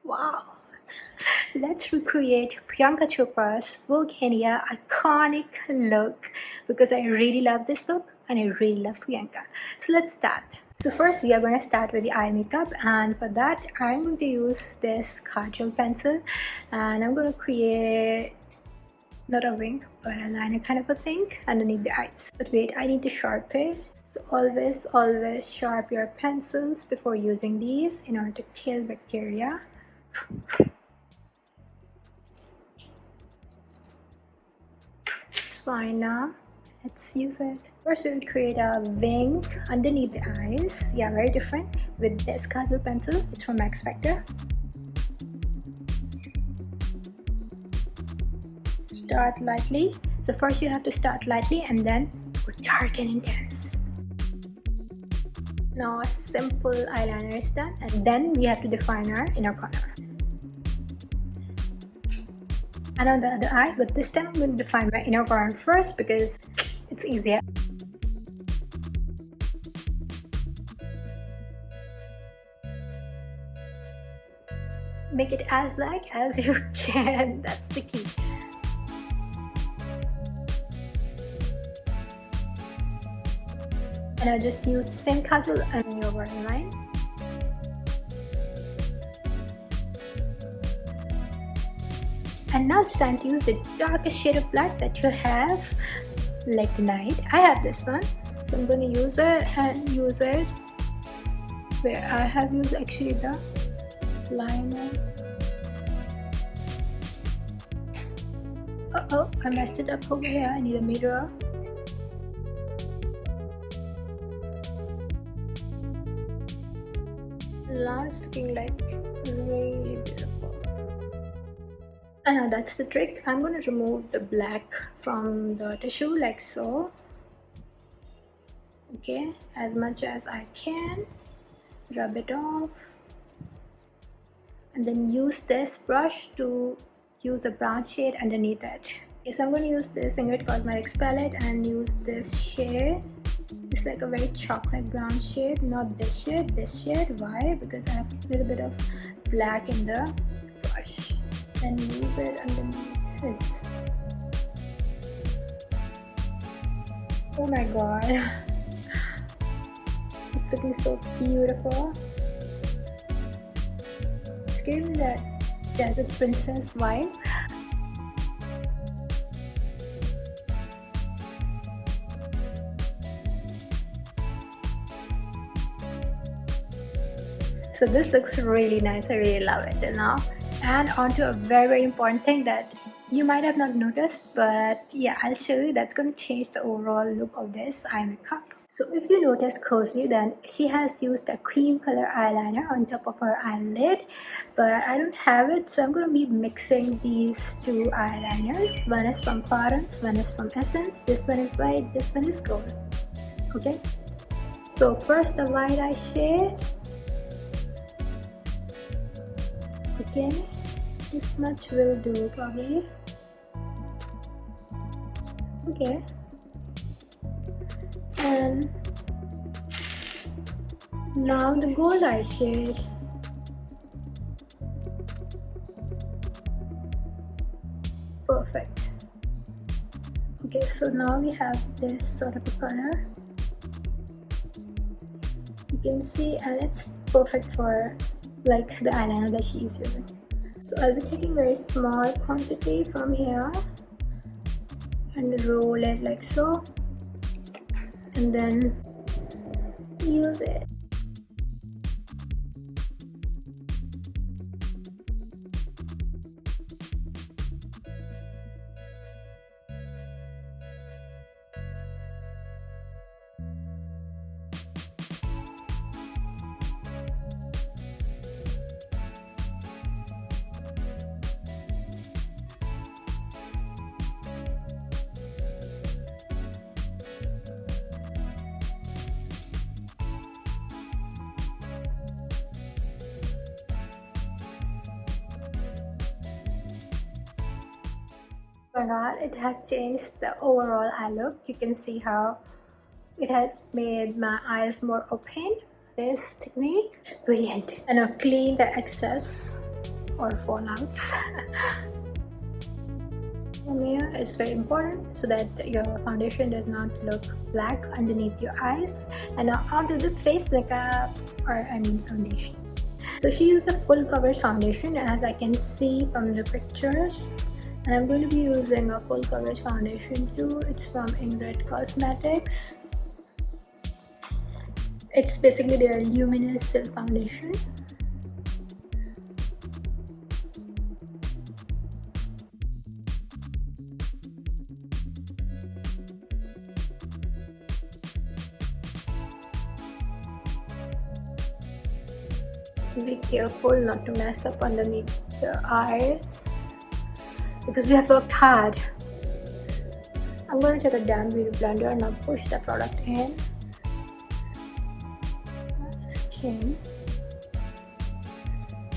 Wow! Let's recreate Priyanka Chopra's Vogue India iconic look because I really love this look and I really love Priyanka. So let's start. So first we are going to start with the eye makeup, and for that I'm going to use this kajal pencil and I'm going to create not a wing but a liner kind of a thing underneath the eyes. But wait, I need to sharpen it. So always sharp your pencils before using these in order to kill bacteria. It's fine now. Let's use it. First we'll create a wing underneath the eyes. Yeah, very different with this kajal pencil. It's from Max Factor. Start lightly. So first you have to start lightly and then go dark and intense. Now a simple eyeliner is done, and then we have to define our inner corner. And on the other eye, but this time I'm going to define my inner corner first because it's easier. Make it as black as you can, that's the key. And I just use the same kajal on your waterline. And now it's time to use the darkest shade of black that you have, like night. I have this one, so I'm going to use it and use it where I have used actually the liner. Oh, I messed it up over here. I need a mirror. Now it's looking like really beautiful. And now that's the trick. I'm going to remove the black from the tissue like so. Okay, as much as I can. Rub it off. And then use this brush to use a brown shade underneath it. Okay, so I'm going to use this Ingrid Cosmetics palette and use this shade. It's like a very chocolate brown shade, not this shade, this shade. Why? Because I have a little bit of black in the brush. Then use it underneath this. Oh my god. It's looking so beautiful. It's giving me that desert princess vibe. So this looks really nice. I really love it now. And on to a very important thing that you might have not noticed, but yeah, I'll show you. That's going to change the overall look of this eye makeup. So if you notice closely, then she has used a cream color eyeliner on top of her eyelid, but I don't have it, so I'm going to be mixing these two eyeliners. One is from Clarins, one is from Essence. This one is white, this one is gold. Okay, so first the white eye shade. Okay, this much will do probably. Okay, and now the gold eye shade. Perfect. Okay, so now we have this sort of a color. You can see, and it's perfect for like the eyeliner that she is using. So I'll be taking very small quantity from here and roll it like so, and then use it. Oh my god, it has changed the overall eye look. You can see how it has made my eyes more open. This technique, brilliant. And I'll clean the excess or fallouts. Layer is very important so that your foundation does not look black underneath your eyes. And now onto the face makeup, or I mean foundation. So she used a full coverage foundation, as I can see from the pictures. And I'm going to be using a full coverage foundation too. It's from Ingrid Cosmetics. It's basically their luminous silk foundation. Be careful not to mess up underneath the eyes because we have worked hard. I'm going to take a damp beauty blender and now push the product in. Skin.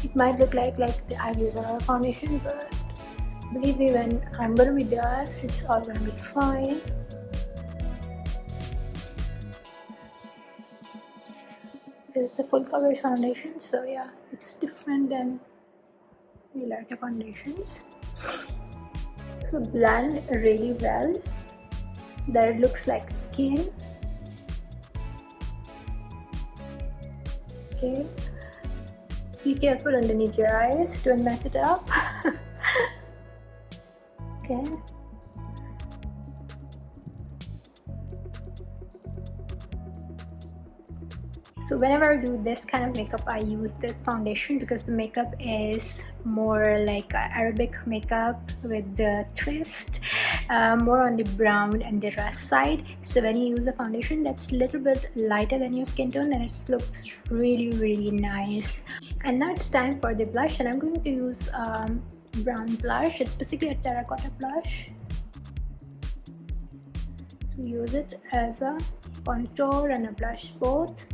It might look like I've used a lot of foundation, but believe me, when I'm going to be done, it's all going to be fine. It's a full coverage foundation, so yeah, it's different than the lighter foundations. So blend really well so that it looks like skin. Okay, be careful underneath your eyes, don't mess it up. Okay. So whenever I do this kind of makeup, I use this foundation because the makeup is more like Arabic makeup with the twist, more on the brown and the rust side. So when you use a foundation that's a little bit lighter than your skin tone, then it looks really nice. And now it's time for the blush, and I'm going to use brown blush. It's basically a terracotta blush. So use it as a contour and a blush both.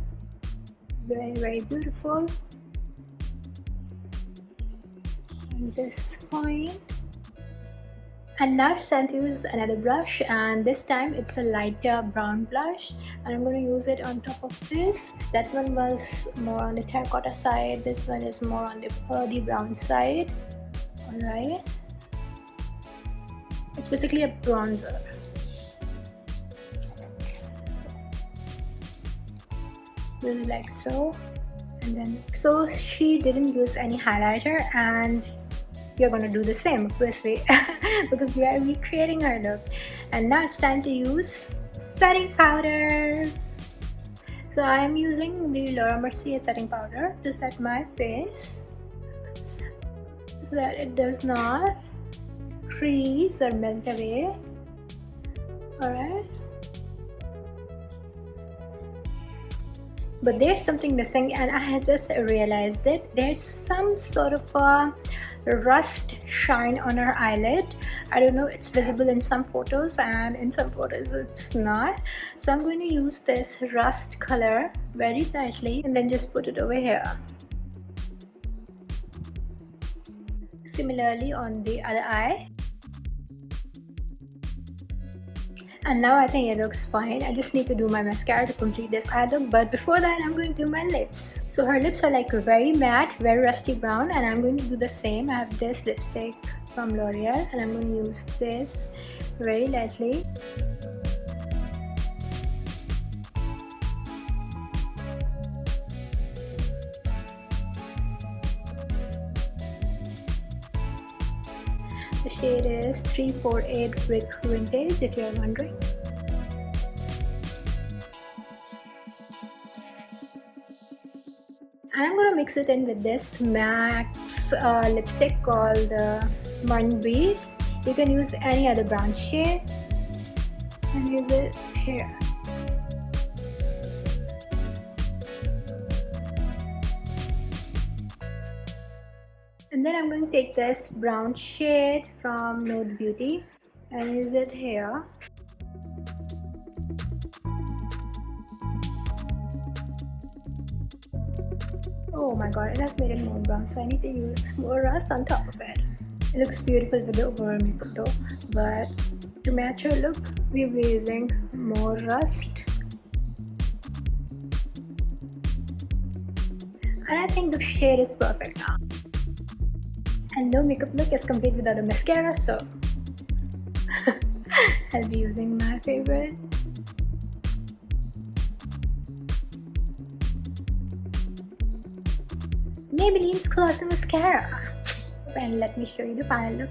Very beautiful. And this point. And now it's time to use another blush, and this time it's a lighter brown blush, and I'm going to use it on top of this. That one was more on the terracotta side, this one is more on the earthy brown side. Alright, it's basically a bronzer. Really like so. And then so she didn't use any highlighter, and you're gonna do the same obviously because we are recreating her look. And now it's time to use setting powder. So I'm using the Laura Mercier setting powder to set my face so that it does not crease or melt away. Alright, but there's something missing, and I had just realized it. There's some sort of a rust shine on her eyelid. I don't know, it's visible in some photos and in some photos it's not. So I'm going to use this rust color very lightly and then just put it over here. Similarly on the other eye. And now I think it looks fine. I just need to do my mascara to complete this eye look, but before that I'm going to do my lips. So her lips are like very matte, very rusty brown, and I'm going to do the same. I have this lipstick from L'Oreal and I'm going to use this very lightly. The shade is 348 Brick Vintage, if you're wondering. I'm gonna mix it in with this MAC's lipstick called Martin Breeze. You can use any other brown shade and use it here. And then I'm going to take this brown shade from Nude Beauty and use it here. Oh my god, it has made it more brown, so I need to use more rust on top of it. It looks beautiful with the overall makeup though, but to match her look, we'll be using more rust. And I think the shade is perfect now. And no makeup look is complete without a mascara, so I'll be using my favorite. Maybelline's Glossy Mascara. And let me show you the final look.